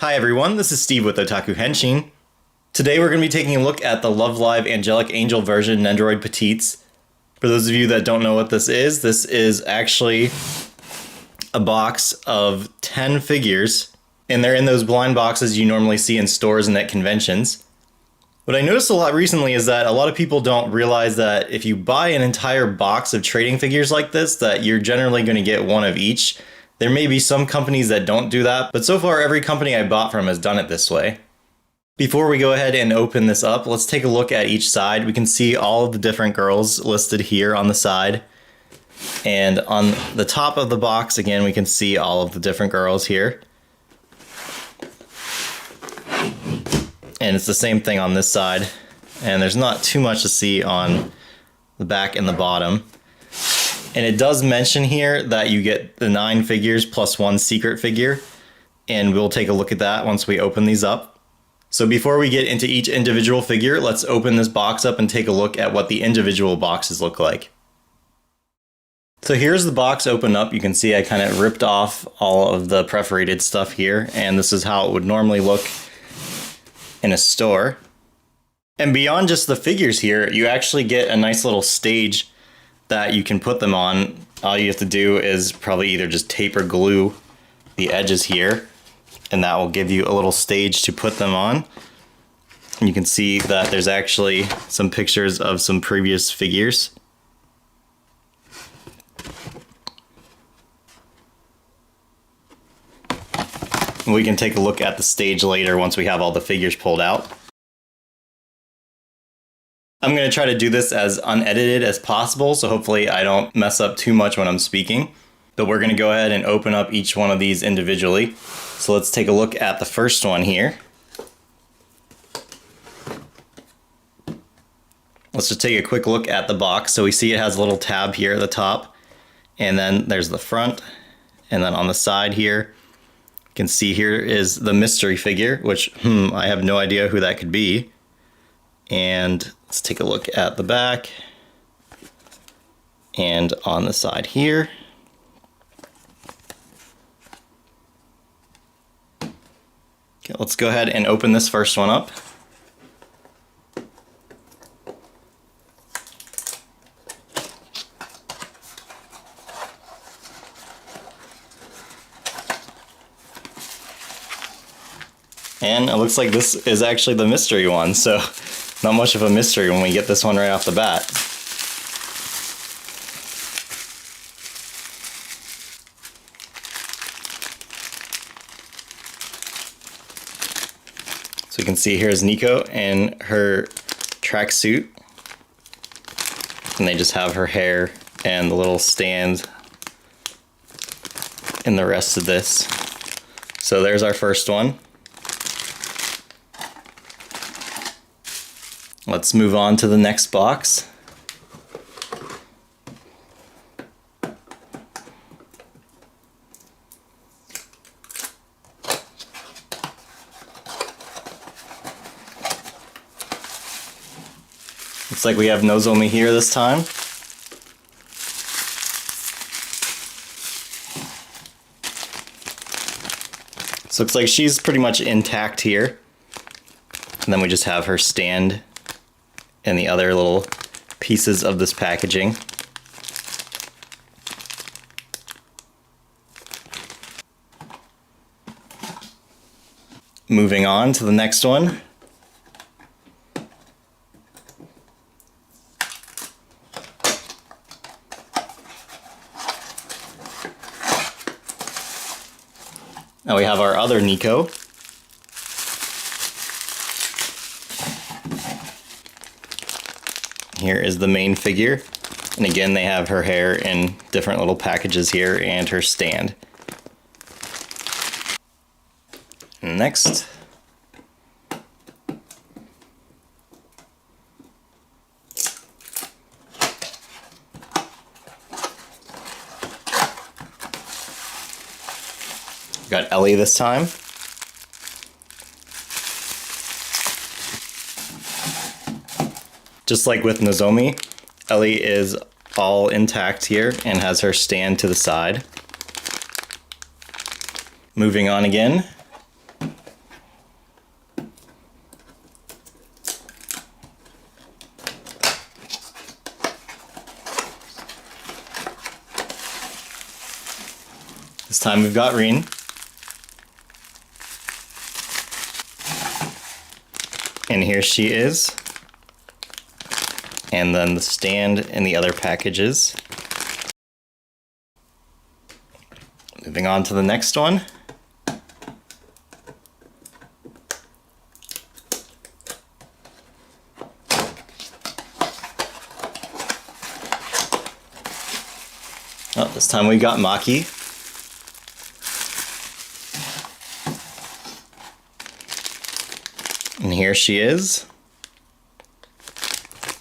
Hi everyone, this is Steve with Otaku Henshin. Today we're going to be taking a look at the LoveLive Angelic Angel version Nendoroid Petites. For those of you that don't know what this is actually a box of 10 figures, and they're in those blind boxes you normally see in stores and at conventions. What I noticed a lot recently is that a lot of people don't realize that if you buy an entire box of trading figures like this, that you're generally going to get one of each. There may be some companies that don't do that, but so far every company I bought from has done it this way. Before we go ahead and open this up, let's take a look at each side. We can see all of the different girls listed here on the side. And on the top of the box, again, we can see all of the different girls here. And it's the same thing on this side. And there's not too much to see on the back and the bottom. And it does mention here that you get the 9 figures plus 1 secret figure, and we'll take a look at that once we open these up. So before we get into each individual figure, let's open this box up and take a look at what the individual boxes look like. So here's the box open up. You can see I kind of ripped off all of the perforated stuff here, and this is how it would normally look in a store. And beyond just the figures here, you actually get a nice little stage that you can put them on. All you have to do is probably either just tape or glue the edges here, and that will give you a little stage to put them on. And you can see that there's actually some pictures of some previous figures. We can take a look at the stage later once we have all the figures pulled out. I'm going to try to do this as unedited as possible, so hopefully I don't mess up too much when I'm speaking. But we're going to go ahead and open up each one of these individually. So let's take a look at the first one here. Let's just take a quick look at the box. So we see it has a little tab here at the top, and then there's the front, and then on the side here, you can see here is the mystery figure, which I have no idea who that could be. And let's take a look at the back and on the side here. Okay, let's go ahead and open this first one up. And it looks like this is actually the mystery one, so not much of a mystery when we get this one right off the bat. So you can see here's Nico in her tracksuit, and they just have her hair and the little stand in the rest of this. So there's our first one. Let's move on to the next box. Looks like we have Nozomi here this time. So looks like she's pretty much intact here. And then we just have her stand and the other little pieces of this packaging. Moving on to the next one. Now we have our other Nico. Here is the main figure, and again they have her hair in different little packages here and her stand. Next, got Ellie this time. Just like with Nozomi, Ellie is all intact here and has her stand to the side. Moving on again. This time we've got Rin. And here she is. And then the stand and the other packages. Moving on to the next one. Oh, this time we got Maki. And here she is.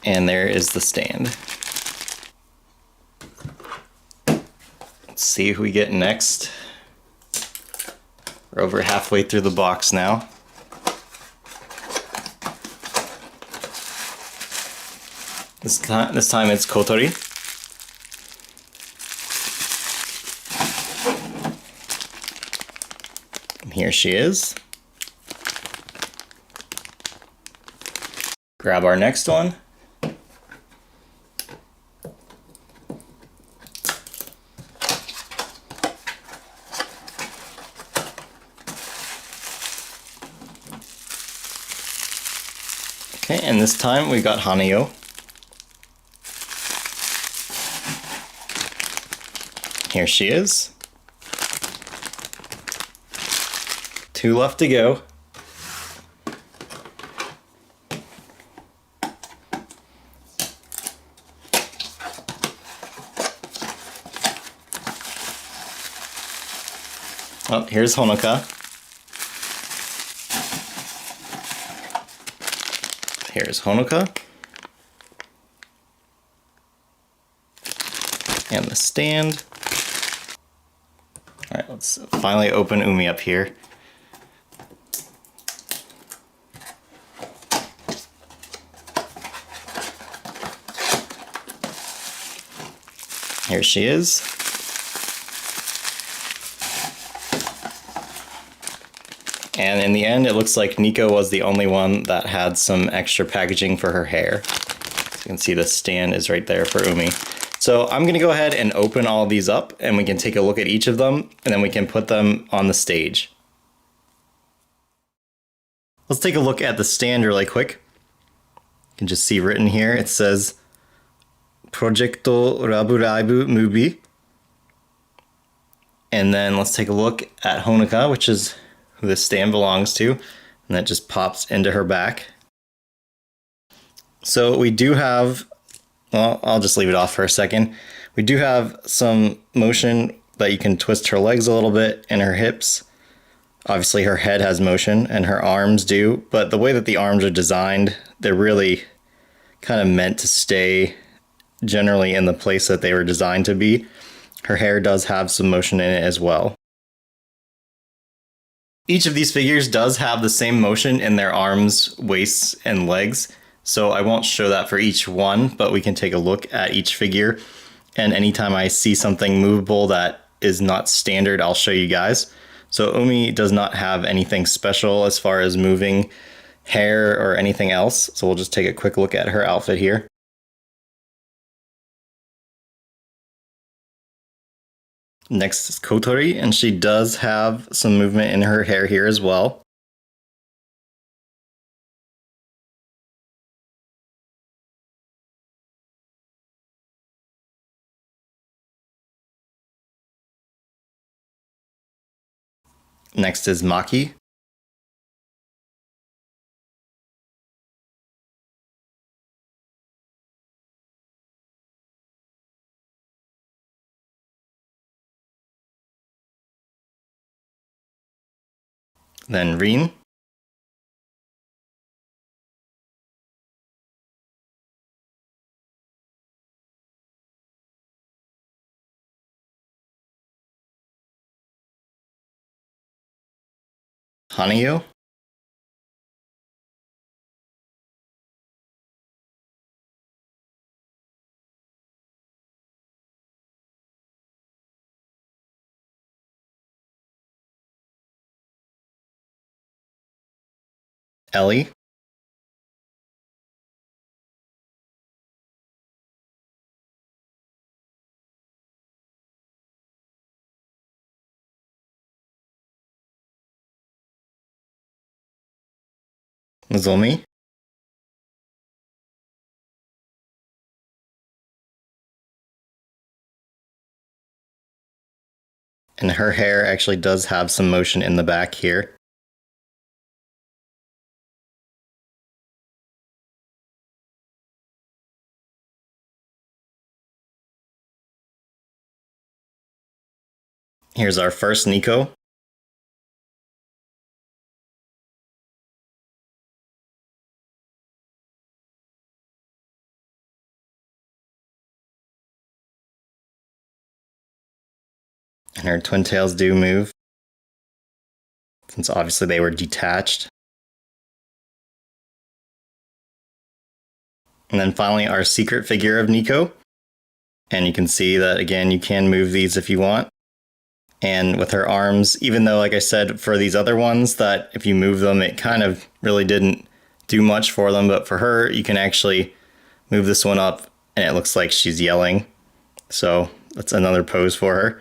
And there is the stand. Let's see who we get next. We're over halfway through the box now. This time it's Kotori. And here she is. Grab our next one. Okay, and this time we got Hanayo. Here she is. 2 left to go. Oh, here's Honoka. Here's Honoka. And the stand. Alright, let's finally open Umi up here. Here she is. And in the end, it looks like Nico was the only one that had some extra packaging for her hair. So you can see the stand is right there for Umi. So I'm going to go ahead and open all of these up and we can take a look at each of them and then we can put them on the stage. Let's take a look at the stand really quick. You can just see written here, it says Projecto LoveLive Movie. And then let's take a look at Honoka, which is who this stand belongs to, and that just pops into her back. So we do have, well, I'll just leave it off for a second. We do have some motion that you can twist her legs a little bit and her hips. Obviously her head has motion and her arms do, but the way that the arms are designed, they're really kind of meant to stay generally in the place that they were designed to be. Her hair does have some motion in it as well. Each of these figures does have the same motion in their arms, waists, and legs, so I won't show that for each one, but we can take a look at each figure, and anytime I see something movable that is not standard, I'll show you guys. So Umi does not have anything special as far as moving hair or anything else, so we'll just take a quick look at her outfit here. Next is Kotori, and she does have some movement in her hair here as well. Next is Maki. Then Rin. Hanayo. Ellie. Nozomi. And her hair actually does have some motion in the back here. Here's our first Nico. And her twin tails do move, since obviously they were detached. And then finally our secret figure of Nico. And you can see that again, you can move these if you want. And with her arms, even though, like I said, for these other ones, that if you move them, it kind of really didn't do much for them. But for her, you can actually move this one up and it looks like she's yelling. So that's another pose for her.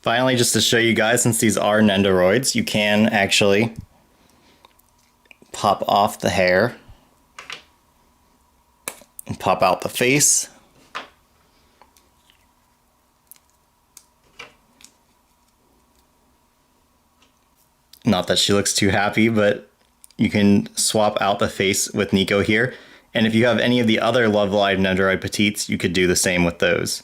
Finally, just to show you guys, since these are Nendoroids, you can actually pop off the hair and pop out the face. Not that she looks too happy, but you can swap out the face with Nico here. And if you have any of the other LoveLive Nendoroid Petites, you could do the same with those.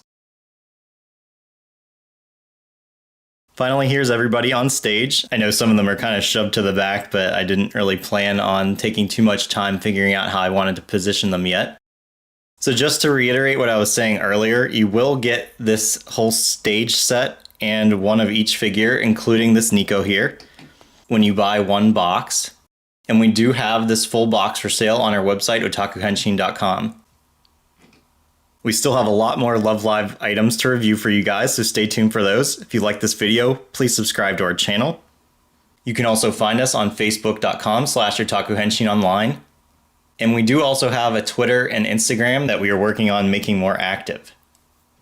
Finally, here's everybody on stage. I know some of them are kind of shoved to the back, but I didn't really plan on taking too much time figuring out how I wanted to position them yet. So just to reiterate what I was saying earlier, you will get this whole stage set and one of each figure, including this Nico here, when you buy one box. And we do have this full box for sale on our website, otakuhenshin.com. We still have a lot more LoveLive items to review for you guys, so stay tuned for those. If you like this video, please subscribe to our channel. You can also find us on facebook.com/otakuhenshinonline. And we do also have a Twitter and Instagram that we are working on making more active.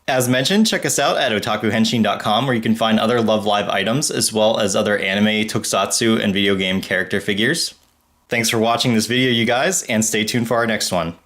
As mentioned, check us out at otakuhenshin.com, where you can find other LoveLive items, as well as other anime, tokusatsu, and video game character figures. Thanks for watching this video, you guys, and stay tuned for our next one.